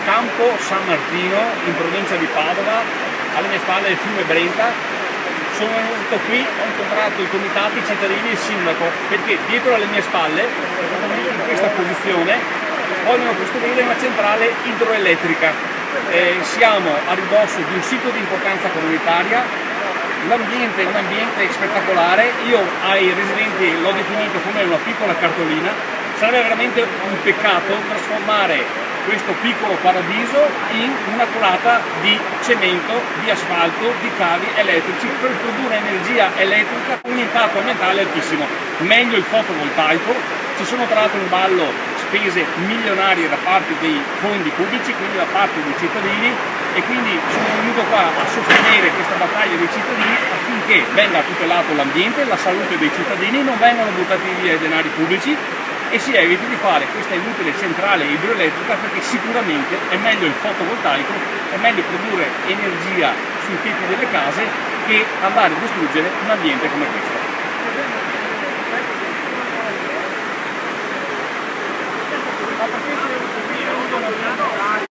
Campo San Martino, in provincia di Padova, alle mie spalle il fiume Brenta. Sono venuto qui, ho incontrato i comitati, i cittadini e il sindaco, perché dietro alle mie spalle, in questa posizione, vogliono costruire una centrale idroelettrica. Siamo a ridosso di un sito di importanza comunitaria, l'ambiente è un ambiente spettacolare, io ai residenti l'ho definito come una piccola cartolina, sarebbe veramente un peccato trasformare questo piccolo paradiso in una colata di cemento, di asfalto, di cavi elettrici per produrre energia elettrica con un impatto ambientale altissimo. Meglio il fotovoltaico, ci sono tra l'altro in ballo spese milionarie da parte dei fondi pubblici, quindi da parte dei cittadini, e quindi sono venuto qua a sostenere questa battaglia dei cittadini affinché venga tutelato l'ambiente, la salute dei cittadini, non vengano buttati via i denari pubblici e si eviti di fare questa inutile centrale idroelettrica, perché sicuramente è meglio il fotovoltaico, è meglio produrre energia sui tetti delle case che andare a distruggere un ambiente come questo.